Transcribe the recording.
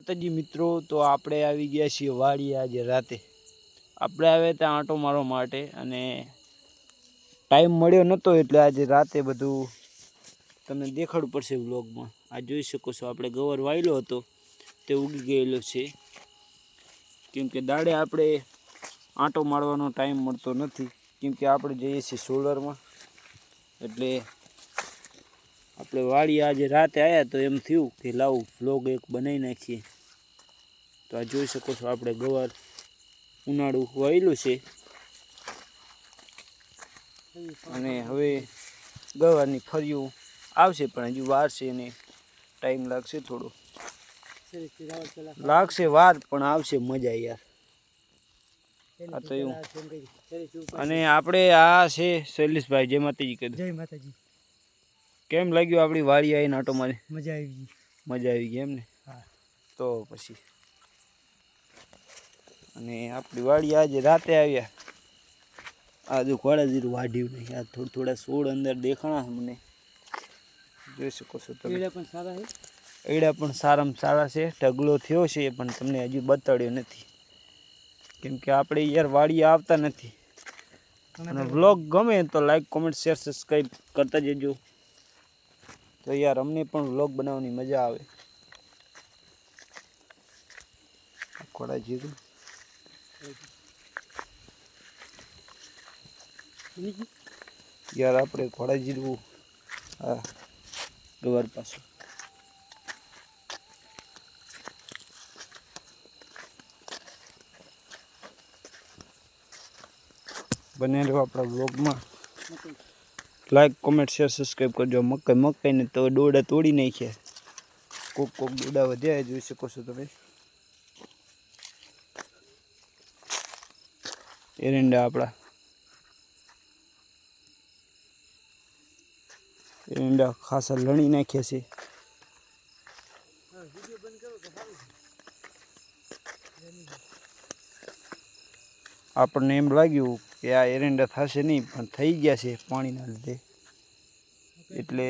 માતાજી મિત્રો, તો આપણે આવી ગયા છીએ વાડીએ આજે રાતે. આપણે આવ્યા ત્યાં આંટો મારવા માટે અને ટાઈમ મળ્યો નહોતો, એટલે આજે રાતે બધું તમને દેખાડવું પડશે વ્લોગમાં. આ જોઈ શકો છો, આપણે ગવાર વાયેલો હતો તે ઉગી ગયેલો છે. કેમકે દાડે આપણે આંટો મારવાનો ટાઈમ મળતો નથી, કેમકે આપણે જઈએ છીએ સોલરમાં. એટલે આપણે વાડીએ આજે રાતે આવ્યા તો એમ થયું કે લાવું વ્લોગ એક બનાવી નાખીએ. તો આ જોઈ શકો છો, આપણે ગવાર ઉનાળું વાયેલું છે અને હવે ગવારની ફરિયું આવશે, પણ હજુ વાર છે અને ટાઈમ લાગશે, થોડો લાગશે વાર, પણ આવશે મજા યાર. આ તો એવું. અને આપણે આ છે શૈલેષભાઈ. જય માતાજી કહી દો. જય માતાજી. કેમ લાગ્યું આપણી વાડી આવીને આંટો મારી? મજા આવી ગઈ. મજા આવી ગઈ એમ ને? હા. તો પછી અને આપણી વાડી આજે રાતે આવ્યા. આ જો ઘોડા જીરું વાઢ્યું નહીં, આ થોડા છોડ અંદર દેખાણા મને, જોઈ શકો છો તમે. એડા પણ સારા છે. એડા પણ સારામાં સારા છે. ઢગલો થયો છે પણ તમને હજુ બતાડ્યો નથી, કેમ કે આપણે યાર વાડીએ આવતા નથી. અને વ્લોગ ગમે તો લાઈક, કોમેન્ટ, શેર, સબસ્ક્રાઈબ કરતા જજો. તો યાર અમને પણ વ્લોગ બનાવવાની મજા આવે. ઘોડા જીરું યાર, આપણે ઘોડા જીરવું હા ગવાર પાછું. બને રહ્યો આપણા વ્લોગમાં. લાઈક, કોમેન્ટ, શેર, સબસ્ક્રાઈબ કરજો. મકાઈને તો દોડા તોડી નાખ્યા, કોક દોડા વધ્યા જોઈ શકો છો તમે. એરંડા આપણા એરંડા ખાસા લણી નાખ્યા છે. આપણને એમ લાગ્યું કે આ એરંડા થશે નહીં, પણ થઈ ગયા છે પાણીના લીધે. એટલે